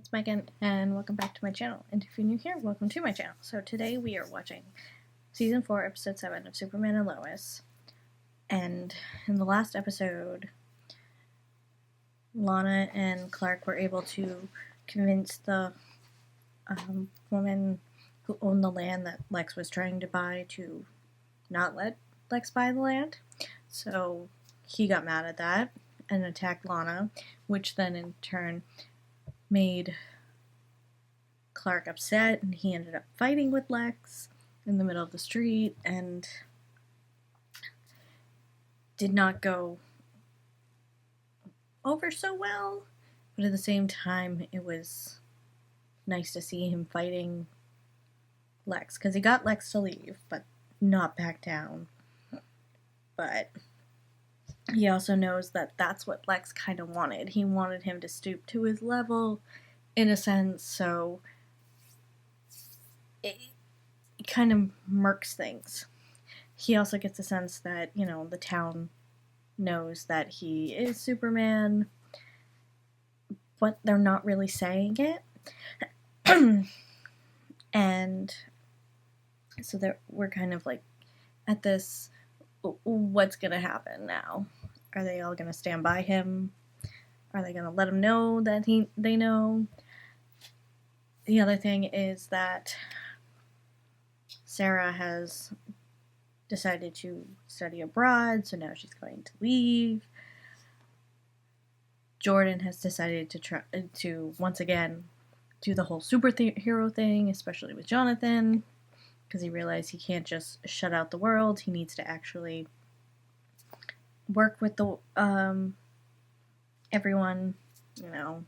it's Megan, and welcome back to my channel. And if you're new here, welcome to my channel. So today we are watching Season 4, Episode 7 of Superman and Lois. And in the last episode, Lana and Clark were able to convince the woman who owned the land that Lex was trying to buy to not let Lex buy the land. So he got mad at that and attacked Lana, which then in turn made Clark upset, and he ended up fighting with Lex in the middle of the street, and did not go over so well, but at the same time it was nice to see him fighting Lex, because he got Lex to leave, but not back down. But he also knows that that's what Lex kind of wanted. He wanted him to stoop to his level, in a sense, so it kind of murks things. He also gets a sense that, you know, the town knows that he is Superman, but they're not really saying it. And so we're kind of like at this, what's gonna happen now? Are they all gonna stand by him? Are they gonna let him know that they know? The other thing is that Sarah has decided to study abroad, so now she's going to leave. Jordan has decided to try to once again do the whole superhero thing, especially with Jonathan, because he realized he can't just shut out the world. He needs to actually work with the everyone, you know.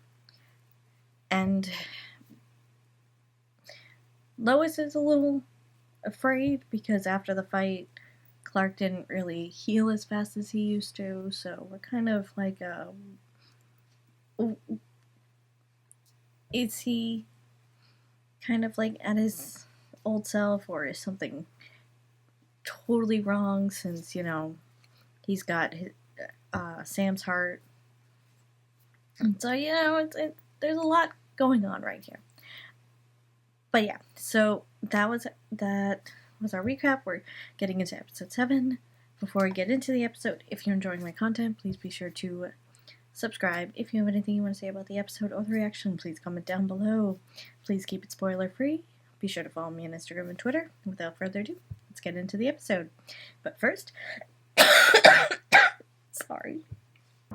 And Lois is a little afraid because after the fight, Clark didn't really heal as fast as he used to, so we're kind of like, is he kind of like at his old self, or is something totally wrong since, you know, he's got his, Sam's heart? And so, you know, there's a lot going on right here. But yeah, so that was our recap. We're getting into episode 7. Before we get into the episode, if you're enjoying my content, please be sure to subscribe. If you have anything you want to say about the episode or the reaction, please comment down below. Please keep it spoiler free. Be sure to follow me on Instagram and Twitter. Without further ado, let's get into the episode. But first, sorry.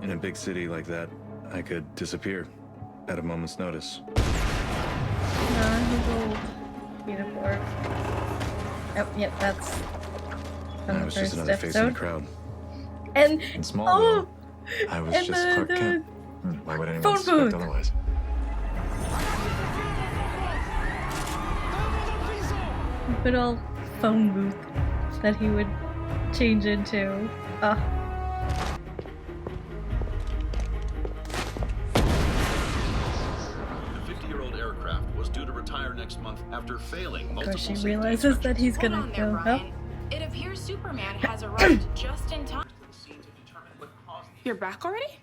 In a big city like that, I could disappear at a moment's notice. No, he's old. Beautiful. Oh, yep, that's from I was the just first another face in the episode. crowd. And In Smallville, I was and just Clark Kent. Why would anyone phone suspect booth. otherwise? good old phone booth that he would change into. The 50-year-old aircraft was due to retire next month after failing Of multiple course, she safety realizes that he's Hold gonna on there, go up. Brian. It appears Superman has arrived just in time. You're back already?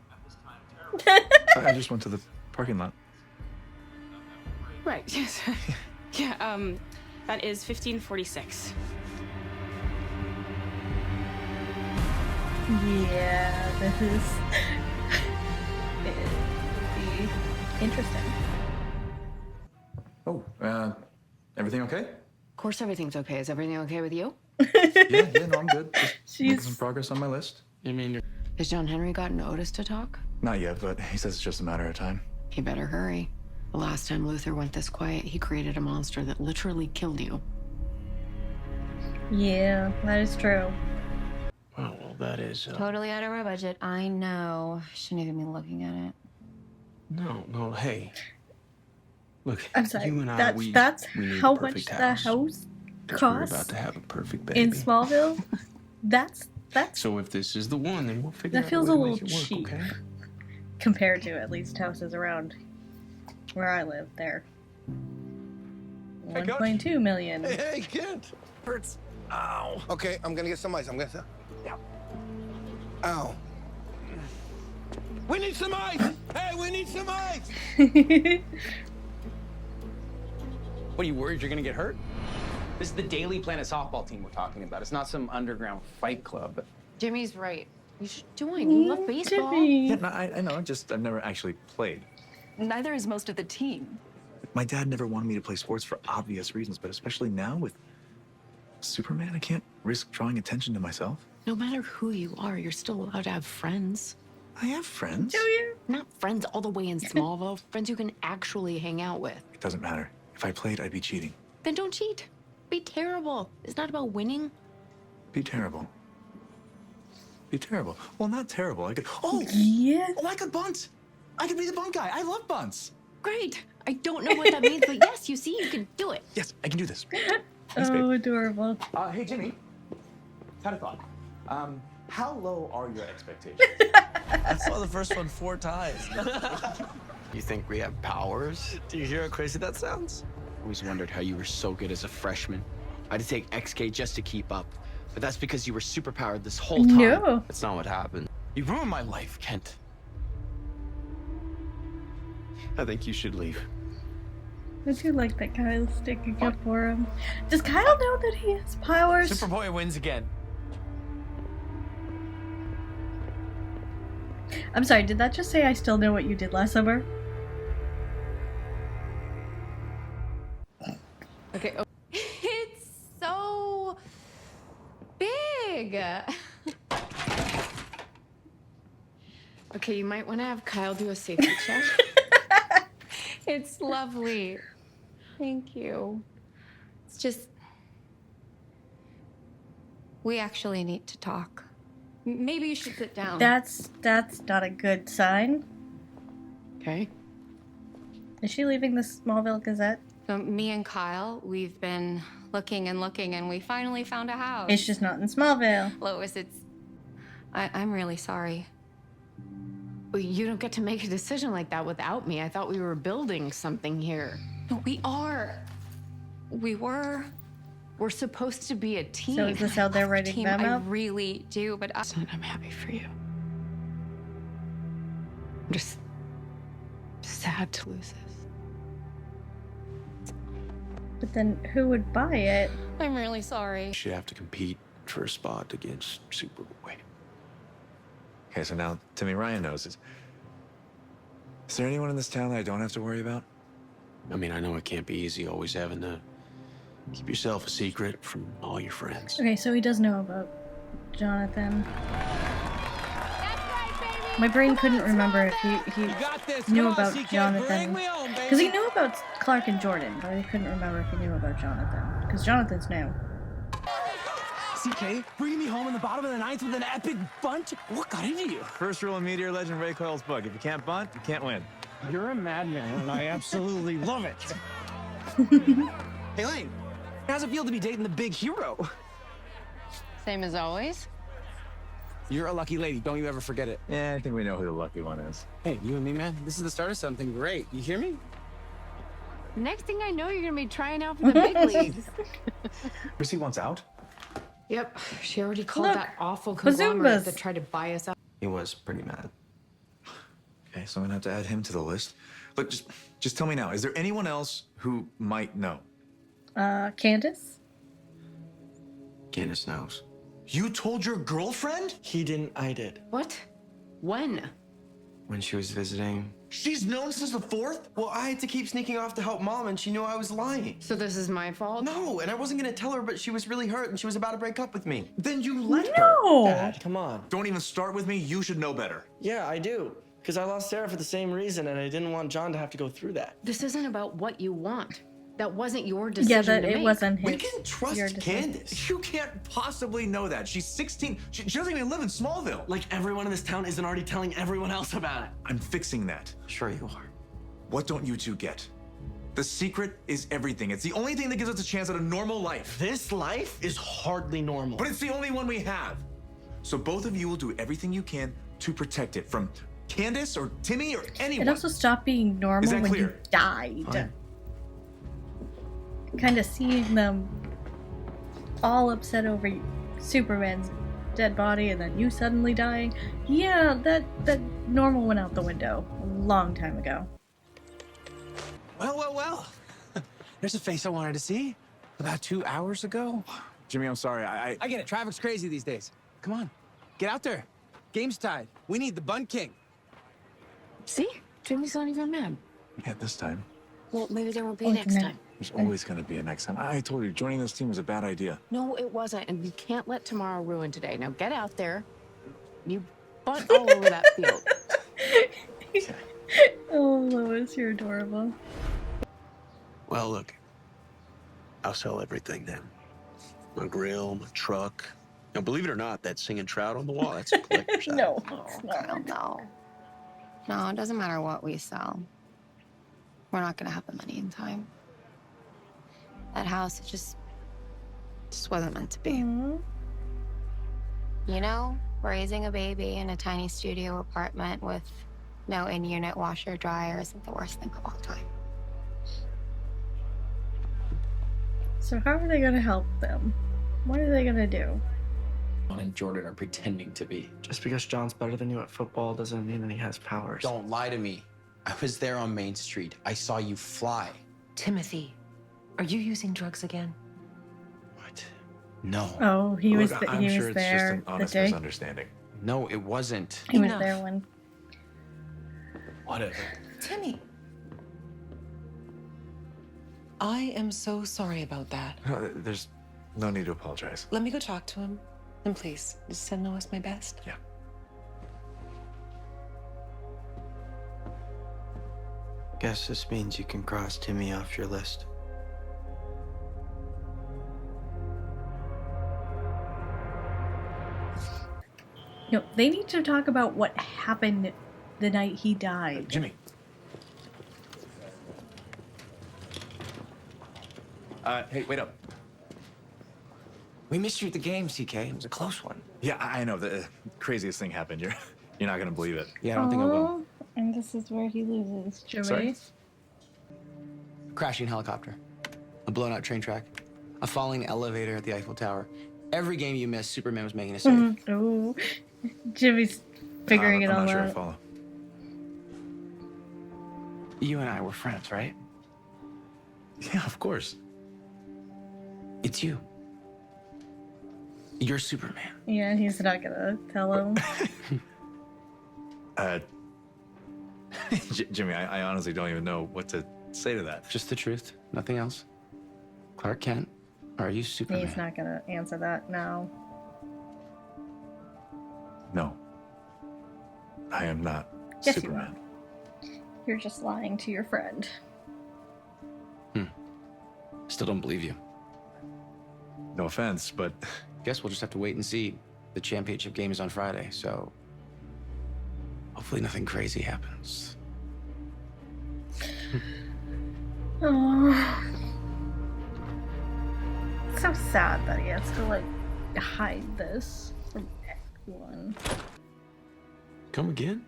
I just went to the parking lot. Right, yes. Yeah, that is 1546. Yeah, this is it would be interesting. Oh, everything okay? Of course everything's okay. Is everything okay with you? Yeah, no, I'm good. Just making some progress on my list. You mean you're... Has John Henry gotten Otis to talk? Not yet, but he says it's just a matter of time. He better hurry. The last time Luther went this quiet, he created a monster that literally killed you. Yeah, that is true. Oh, well, that is... Totally out of our budget. I know. Shouldn't even be looking at it. No, hey. Look, I'm sorry. you and I, That's we need how the much perfect the house. house 'Cause we're costs about to have a perfect baby. in Smallville. That's So if this is the one, then we'll figure that out feels a a way to little make it cheap work, okay? compared to at least houses around where I live. They're Hey, Coach. 1.2 million. Hey, Kent. Hurts. Ow. Okay, I'm gonna get some ice. Yeah. Ow. We need some ice! Hey, we need some ice! What, are you worried you're gonna get hurt? This is the Daily Planet softball team we're talking about. It's not some underground fight club. Jimmy's right. You should join. You love baseball. Jimmy. Yeah, no, I know. I've never actually played. Neither is most of the team. My dad never wanted me to play sports for obvious reasons, but especially now with Superman, I can't risk drawing attention to myself. No matter who you are, you're still allowed to have friends. I have friends. Do you? Not friends all the way in Smallville. Friends you can actually hang out with. It doesn't matter. If I played, I'd be cheating. Then don't cheat. Be terrible. It's not about winning. Be terrible. Be terrible. Well, not terrible. I could. Oh, Yeah. oh, I could bunt. I could be the bunt guy. I love bunts. Great. I don't know what that means, but yes, you see, you can do it. Yes, I can do this. Thanks, Oh, babe. adorable. Hey, Jimmy. Had a thought. How low are your expectations? I saw the first one 4 times. You think we have powers? Do you hear how crazy that sounds? I always wondered how you were so good as a freshman. I had to take XK just to keep up. But that's because you were superpowered this whole time. No. That's not what happened. You ruined my life, Kent. I think you should leave. I do like that Kyle's sticking up for him. Does Kyle know that he has powers? Superboy wins again. I'm sorry, did that just say I still know what you did last summer? Okay. Oh. It's so big. Okay, you might want to have Kyle do a safety check. It's lovely. Thank you. It's just... We actually need to talk. Maybe you should sit down. That's not a good sign. Okay. Is she leaving the Smallville Gazette? So me and Kyle, we've been looking and looking, and we finally found a house. It's just not in Smallville. Lois, I'm really sorry. Well, you don't get to make a decision like that without me. I thought we were building something here. No, we are. We were. We're supposed to be a team. So is this how they're writing Team, them I up? really do, but Son, I'm happy for you. I'm just sad to lose this. But then who would buy it? I'm really sorry. You should have to compete for a spot against Superboy. Okay, so now Timmy Ryan knows. Is there anyone in this town that I don't have to worry about? I mean, I know it can't be easy always having to keep yourself a secret from all your friends. Okay, so he does know about Jonathan. My brain couldn't remember if he knew about Jonathan. Because he knew about Clark and Jordan, but I couldn't remember if he knew about Jonathan. Because Jonathan's new. CK, bringing me home in the bottom of the ninth with an epic bunt? What got into you? First rule in Meteor Legend Ray Coyle's book. If you can't bunt, you can't win. You're a madman, and I absolutely love it. Hey, Lane, how's it feel to be dating the big hero? Same as always. You're a lucky lady. Don't you ever forget it. Yeah, I think we know who the lucky one is. Hey, you and me, man. This is the start of something great. You hear me? Next thing I know, you're gonna be trying out for the big leagues. Chrissy wants out? Yep, she already called Look, that awful conglomerate Bazumbas. that tried to buy us out. He was pretty mad. Okay, so I'm gonna have to add him to the list. Look, just tell me now, is there anyone else who might know? Candace? Candace knows. You told your girlfriend? He didn't, I did. What? When? When she was visiting. She's known since the 4th? Well, I had to keep sneaking off to help Mom, and she knew I was lying. So this is my fault? No, and I wasn't gonna tell her, but she was really hurt, and she was about to break up with me. Then you let her. No! Dad, come on. Don't even start with me. You should know better. Yeah, I do. Because I lost Sarah for the same reason, and I didn't want John to have to go through that. This isn't about what you want. That wasn't your decision Yeah, that to it make. wasn't his. We can trust your decision. Candace. You can't possibly know that. She's 16. She doesn't even live in Smallville. Like everyone in this town isn't already telling everyone else about it. I'm fixing that. Sure you are. What don't you two get? The secret is everything. It's the only thing that gives us a chance at a normal life. This life is hardly normal. But it's the only one we have. So both of you will do everything you can to protect it from Candace or Timmy or anyone. It also stopped being normal Is that when clear? you died. Fine. Kind of seeing them all upset over Superman's dead body and then you suddenly dying. Yeah, that normal went out the window a long time ago. Well. There's a face I wanted to see about 2 hours ago. Jimmy, I'm sorry. I get it. Traffic's crazy these days. Come on, get out there. Game's tied. We need the Bun King. See? Jimmy's not even mad. Yeah, this time. Well, maybe there won't be next time. There's always going to be a next time. I told you, joining this team was a bad idea. No, it wasn't. And you can't let tomorrow ruin today. Now get out there. You bunt all over that field. Oh, Lois, you're adorable. Well, look, I'll sell everything then. My grill, my truck. Now, believe it or not, that singing trout on the wall, that's a collector's item. No, Oh, it's not. Kyle, no. No, it doesn't matter what we sell. We're not gonna have the money in time. That house, it just wasn't meant to be. Aw. You know, raising a baby in a tiny studio apartment with no in-unit washer dryer isn't the worst thing of all time. So how are they gonna help them? What are they gonna do? John and Jordan are pretending to be. Just because John's better than you at football doesn't mean that he has powers. Don't lie to me. I was there on Main Street. I saw you fly. Timothy, are you using drugs again? What? No. Oh, he was Look, he I'm was sure it's just there an the honest day. misunderstanding. No, it wasn't. He was Enough. there when. Whatever. Timmy. I am so sorry about that. There's no need to apologize. Let me go talk to him. And please, just send Lois my best. Yeah. Guess this means you can cross Timmy off your list. No, they need to talk about what happened the night he died. Jimmy. Hey, wait up. We missed you at the game, CK. It was a close one. Yeah, I know. The craziest thing happened. You're not going to believe it. Yeah, I don't think I will. Aw, and this is where he loses, Jimmy. Sorry? Crashing helicopter. A blown out train track. A falling elevator at the Eiffel Tower. Every game you missed, Superman was making a save. Oh, Jimmy's figuring it I'm all not sure I out. follow. You and I were friends, right? Yeah, of course. It's you. You're Superman. Yeah, he's not gonna tell him. Jimmy, I honestly don't even know what to say to that. Just the truth, nothing else. Clark Kent, or are you Superman? He's not gonna answer that now. No. I am not Yes, you Superman. You're just lying to your friend. Still don't believe you. No offense, but Guess we'll just have to wait and see. The championship game is on Friday, so hopefully nothing crazy happens. Oh, so sad that he has to like hide this from everyone. Come again?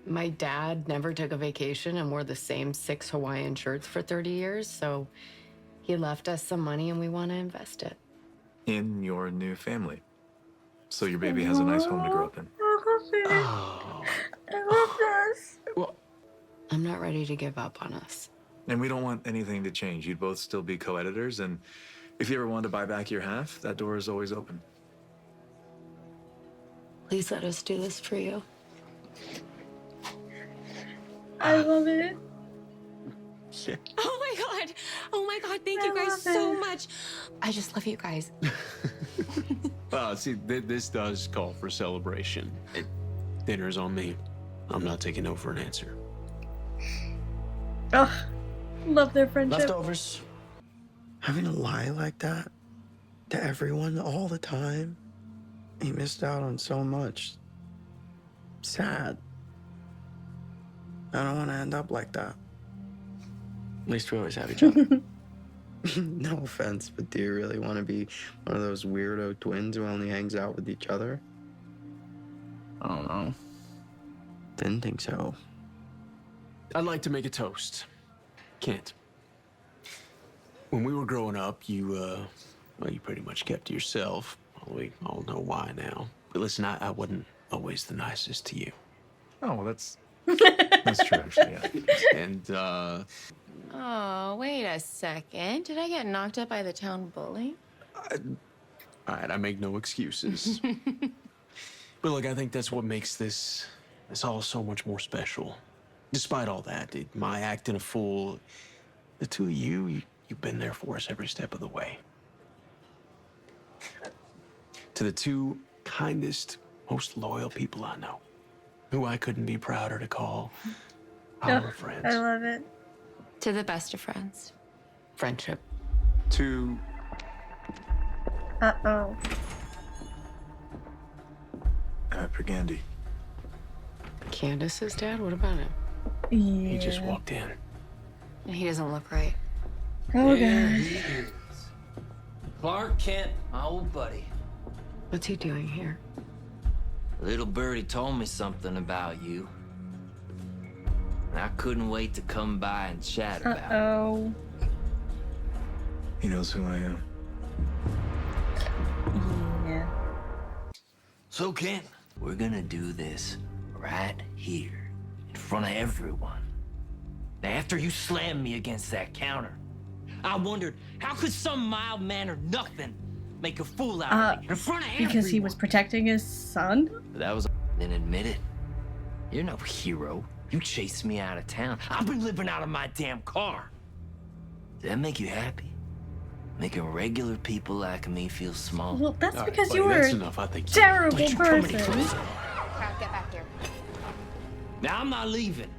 My dad never took a vacation and wore the same 6 Hawaiian shirts for 30 years, so he left us some money and we want to invest it. in your new family. So your baby has a nice home to grow up in. Oh. I love this. Well, I'm not ready to give up on us. And we don't want anything to change. You'd both still be co-editors, and if you ever wanted to buy back your half, that door is always open. Please let us do this for you. I love it. yeah. Oh my god, thank you I guys love so it. much. I just love you guys. Well, see, this does call for celebration. Dinner's on me. I'm not taking no for an answer. Ugh, love their friendship. Leftovers. Having to lie like that to everyone all the time. He missed out on so much. Sad. I don't want to end up like that. At least we always have each other. No offense, but do you really want to be one of those weirdo twins who only hangs out with each other? I don't know. Didn't think so. I'd like to make a toast. Can't. When we were growing up, you pretty much kept to yourself. We all know why now. But listen, I wasn't always the nicest to you. Oh, well, that's true, actually, yeah. And Oh, wait a second. Did I get knocked up by the town bully? All right, I make no excuses. But look, I think that's what makes this all so much more special. Despite all that, my acting a fool, the two of you've been there for us every step of the way. To the two kindest, most loyal people I know, who I couldn't be prouder to call our friends. I love it. To the best of friends. Friendship. To Uh-oh. for Gandhi. Candace's dad? What about him? Yeah. He just walked in. And he doesn't look right. Oh, There God. he is. Clark Kent, my old buddy. What's he doing here? Little birdie told me something about you. And I couldn't wait to come by and chat about it. Uh-oh. He knows who I am. Yeah. So, Kent, we're gonna do this right here, in front of everyone. Now, after you slammed me against that counter, I wondered, how could some mild-mannered nothing make a fool out of me in front of everyone? Because he was protecting his son? That was... Then admit it. You're no hero. You chased me out of town. I've been living out of my damn car. Does that make you happy? Making regular people like me feel small? Well, that's All right, because buddy, you were that's a enough, I think. terrible Don't you come any person. closer. Crap, get back here. Now, I'm not leaving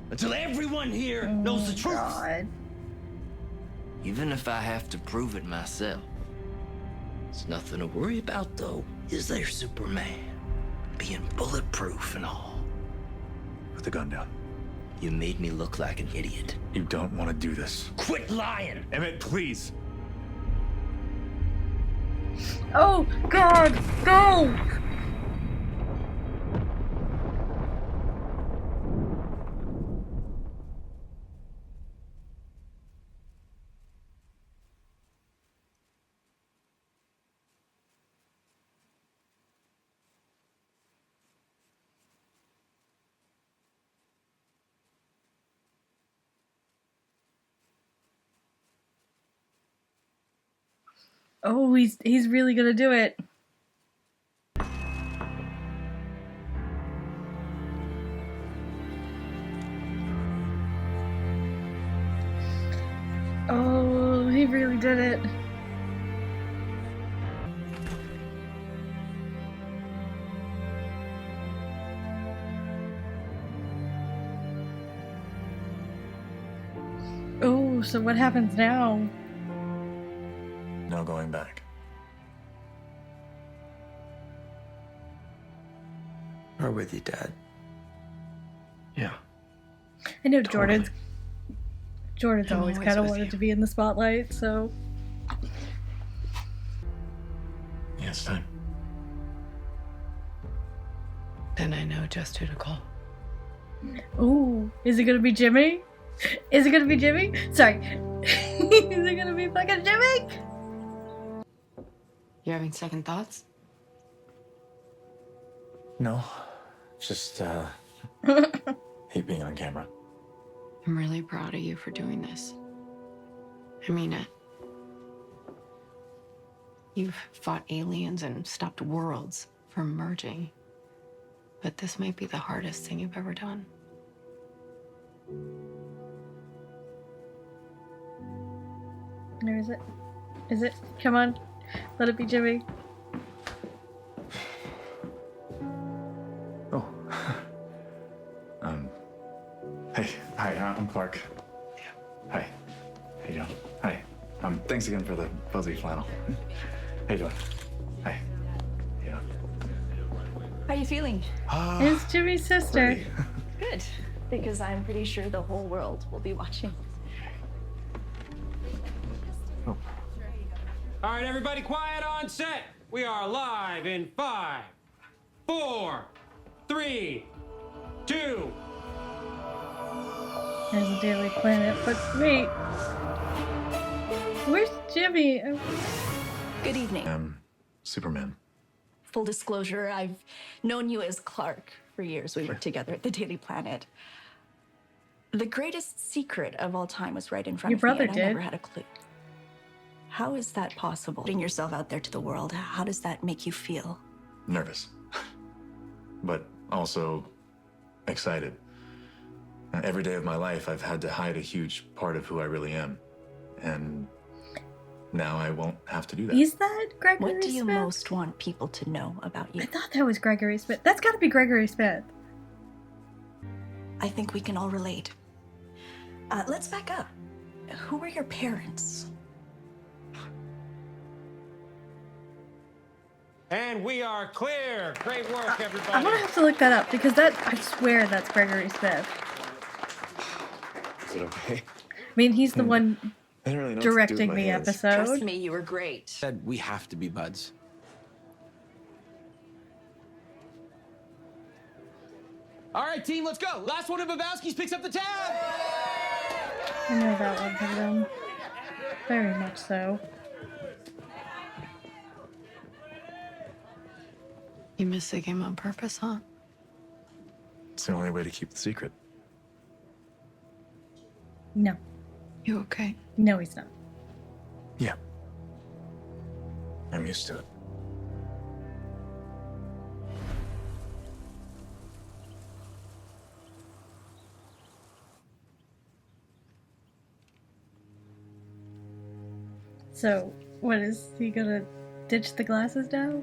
until everyone here knows the truth. God. Even if I have to prove it myself. It's nothing to worry about, though, is there, Superman? Being bulletproof and all. Put the gun down. You made me look like an idiot. You don't want to do this. Quit lying! Emmett, please. Oh, God. Go! Oh, he's really gonna do it. Oh, he really did it. Oh, so what happens now? No going back. We're with you, Dad. Yeah. I know Totally. Jordan's I'm always always kind of with wanted you. to be in the spotlight, so Yeah, it's time. Then I know just who to call. ooh, is it gonna be Jimmy? Is it gonna be Jimmy? Sorry. Is it gonna be fucking Jimmy? You're having second thoughts? No. Just, hate being on camera. I'm really proud of you for doing this. I mean it. You've fought aliens and stopped worlds from merging. But this might be the hardest thing you've ever done. Where is it? Is it? Come on. Let it be Jimmy. Oh. Hey. Hi, I'm Clark. Hi. How you doing? Hi. Thanks again for the fuzzy flannel. How you doing? Hi. Yeah. How you feeling? It's Jimmy's sister. Pretty. Good, because I'm pretty sure the whole world will be watching. All right, everybody, quiet on set. We are live in 5, 4, 3, 2. There's a Daily Planet, but wait. Where's Jimmy? Good evening. Superman. Full disclosure, I've known you as Clark for years. We worked together at the Daily Planet. The greatest secret of all time was right in front Your of me, brother and I did. never had a clue. How is that possible? Putting yourself out there to the world, how does that make you feel? Nervous, but also excited. Every day of my life, I've had to hide a huge part of who I really am. And now I won't have to do that. Is that Gregory What do you Smith? most want people to know about you? I thought that was Gregory Smith. That's got to be Gregory Smith. I think we can all relate. Let's back up. Who were your parents? And we are clear. Great work, everybody. I'm gonna have to look that up because I swear that's Gregory Smith. Is it okay? I mean, he's the one I didn't really know what to do with directing my the hands. episode. Trust me, you were great. Said we have to be buds. All right, team, let's go. Last one of Babowski's picks up the tab. I know that one from them. Very much so. You missed the game on purpose, huh? It's the only way to keep the secret. No. You okay? No, he's not. Yeah. I'm used to it. So, what is he gonna ditch the glasses now?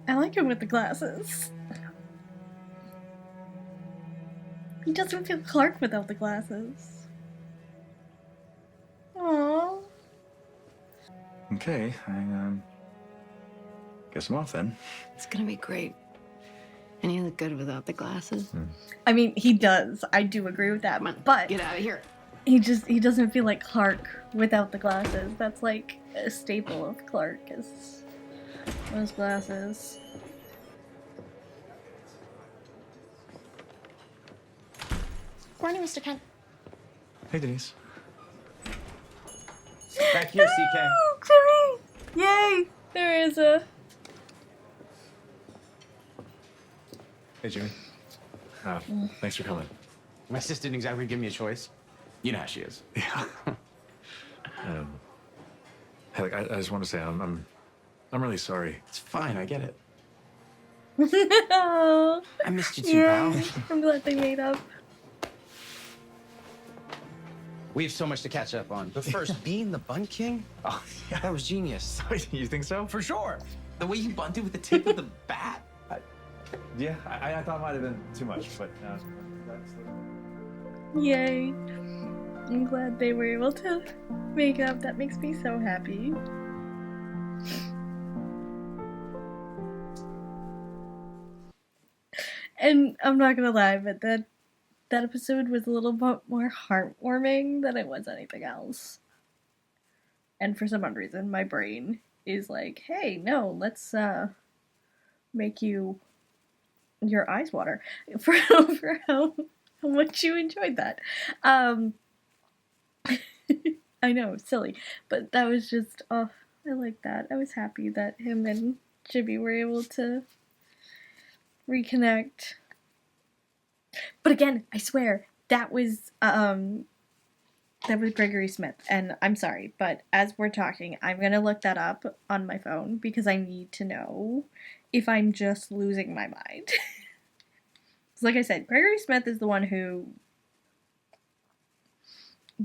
I like him with the glasses. He doesn't feel Clark without the glasses. Aww. Okay, I guess I'm off then. It's gonna be great. And you look good without the glasses. I mean, he does. I do agree with that. But Get out of here. he doesn't feel like Clark without the glasses. That's like a staple of Clark is those glasses. Morning, Mr. Kent. Hey, Denise. Back here, CK. Oh, Jimmy! Yay! There is a... Hey, Jimmy. Thanks for coming. My sis didn't exactly give me a choice. You know how she is. Yeah. Hey, like, I just want to say I'm really sorry. It's fine, I get it. Oh, I missed you too, yeah. pal. I'm glad they made up. We have so much to catch up on. But first, being the Bun King? Oh, yeah. That was genius. You think so? For sure. The way you bunted with the tip of the bat. Yeah, I thought it might have been too much, but Yay. I'm glad they were able to make up. That makes me so happy. And I'm not gonna lie, but that episode was a little bit more heartwarming than it was anything else. And for some odd reason, my brain is like, hey, no, let's make your eyes water for how much you enjoyed that. I know, silly, but that was just, oh, I like that. I was happy that him and Jimmy were able to reconnect. But again, I swear, that was Gregory Smith, and I'm sorry, but as we're talking, I'm gonna look that up on my phone because I need to know if I'm just losing my mind. So like I said, Gregory Smith is the one who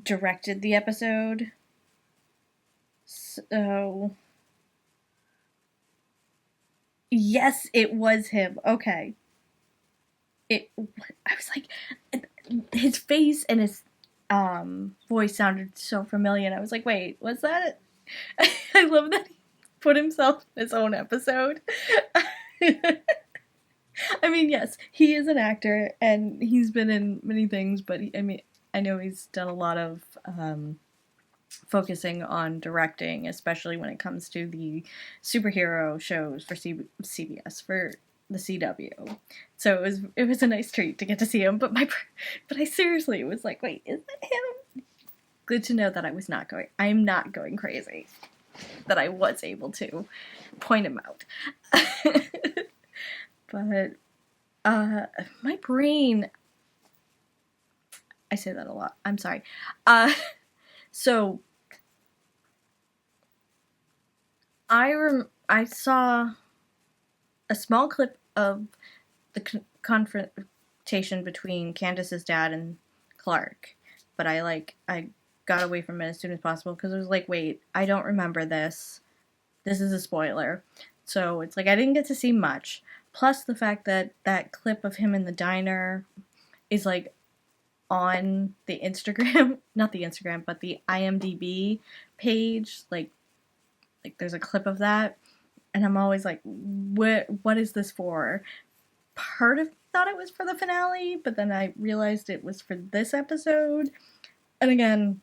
directed the episode. So yes, it was him. Okay. I was like, his face and his voice sounded so familiar, and I was like, wait, was that it? I love that he put himself in his own episode. I mean, yes, he is an actor, and he's been in many things, but I know he's done a lot of focusing on directing, especially when it comes to the superhero shows for CBS, for the CW. So it was a nice treat to get to see him, but I seriously was like, wait, is that him? Good to know that I am not going crazy. That I was able to point him out. But my brain, I say that a lot. I'm sorry. So I saw a small clip of the confrontation between Candace's dad and Clark, but I got away from it as soon as possible because it was like, wait, I don't remember this. This is a spoiler. So it's like I didn't get to see much. Plus the fact that that clip of him in the diner is like on the Instagram, not the Instagram, but the IMDb page. Like there's a clip of that, and I'm always like, what is this for? Part of me thought it was for the finale, but then I realized it was for this episode. And again,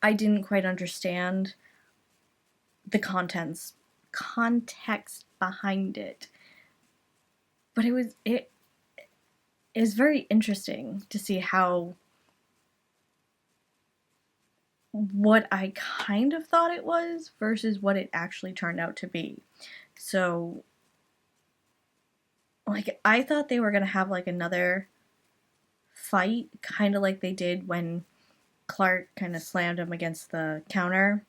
I didn't quite understand the context behind it. But it is very interesting to see how what I kind of thought it was versus what it actually turned out to be. So, like, I thought they were gonna have like another fight, kind of like they did when Clark kind of slammed him against the counter.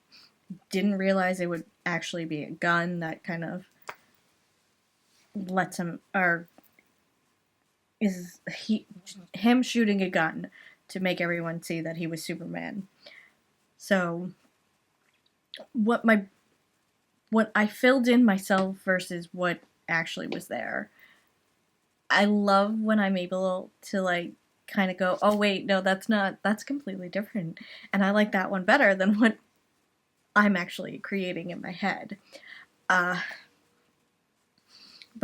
Didn't realize it would actually be a gun that kind of lets him, or is him shooting a gun to make everyone see that he was Superman. So what I filled in myself versus what actually was there. I love when I'm able to like kind of go, oh wait, no, that's completely different. And I like that one better than what I'm actually creating in my head. But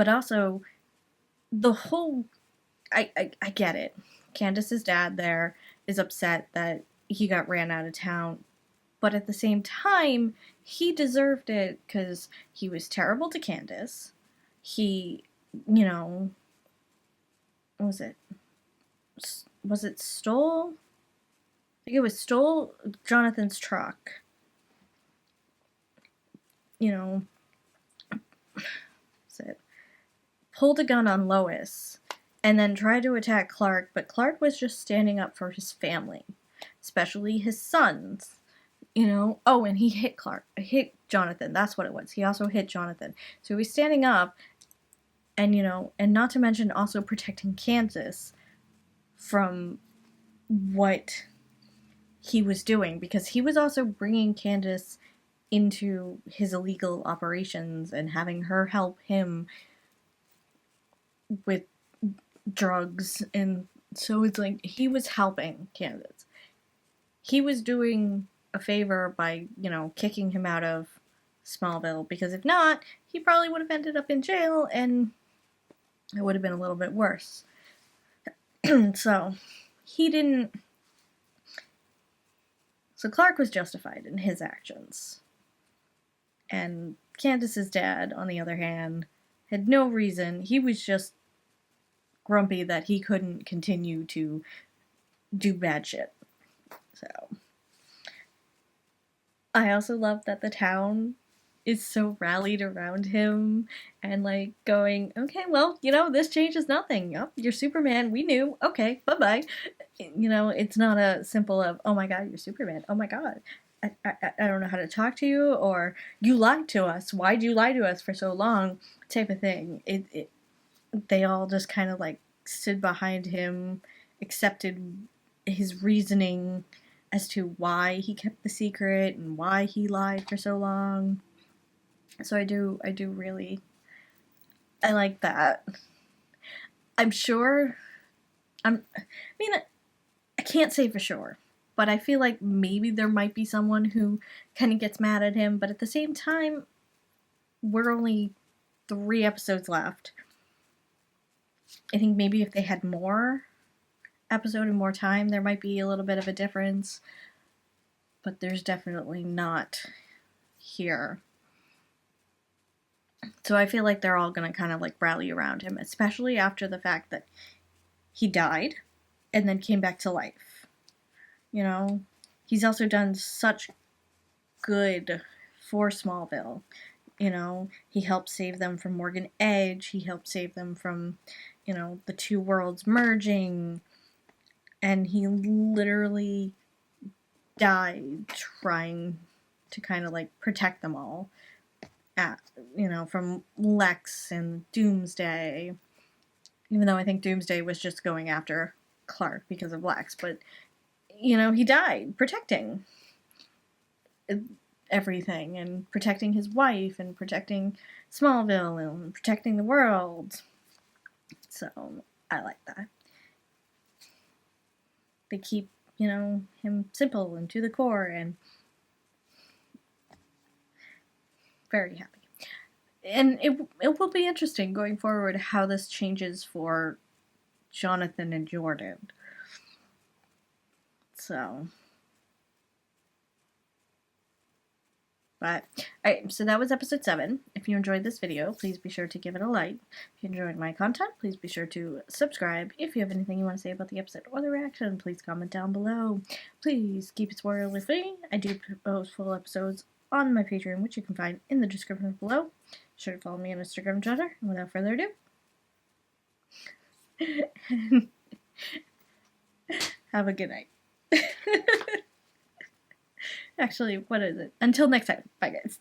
also the whole, I get it. Candace's dad there is upset that he got ran out of town, but at the same time, he deserved it because he was terrible to Candace. He, you know, what was it? Was it stole? I think it was stole Jonathan's truck. You know, what's it? Pulled a gun on Lois and then tried to attack Clark, but Clark was just standing up for his family, especially his sons. You know, oh, and he hit Jonathan. That's what it was. He also hit Jonathan. So he's standing up, and you know, and not to mention also protecting Kansas from what he was doing, because he was also bringing Candace into his illegal operations and having her help him with drugs. And so it's like he was helping Candace. He was doing a favor by, you know, kicking him out of Smallville, because if not, he probably would have ended up in jail and it would have been a little bit worse. So Clark was justified in his actions. And Candace's dad, on the other hand, had no reason. He was just grumpy that he couldn't continue to do bad shit. So I also love that the town is so rallied around him and like going, okay, well, you know, this changes nothing. Oh, you're Superman. We knew. Okay, bye-bye. You know, it's not a simple of, oh my God, you're Superman. Oh my God. I don't know how to talk to you, or you lied to us. Why'd you lie to us for so long? Type of thing. They all just kind of like stood behind him, accepted his reasoning as to why he kept the secret and why he lied for so long. So I do really, I like that. I can't say for sure, but I feel like maybe there might be someone who kind of gets mad at him, but at the same time, we're only 3 episodes left. I think maybe if they had more episode and more time, there might be a little bit of a difference, but there's definitely not here. So I feel like they're all gonna kind of like rally around him, especially after the fact that he died and then came back to life. You know, he's also done such good for Smallville. You know, he helped save them from Morgan Edge. He helped save them from, you know, the two worlds merging. And he literally died trying to kind of like protect them all, from Lex and Doomsday. Even though I think Doomsday was just going after Clark because of Lex, but he died protecting everything and protecting his wife and protecting Smallville and protecting the world. So I like that. They keep, him simple and to the core, and very happy. And it will be interesting going forward how this changes for Jonathan and Jordan. So, but, alright, so that was episode 7. If you enjoyed this video, please be sure to give it a like. If you enjoyed my content, please be sure to subscribe. If you have anything you want to say about the episode or the reaction, please comment down below. Please keep it spoiler free. I do post full episodes on my Patreon, which you can find in the description below. Be sure to follow me on Instagram and Twitter. And without further ado, have a good night. Actually, what is it? Until next time. Bye, guys.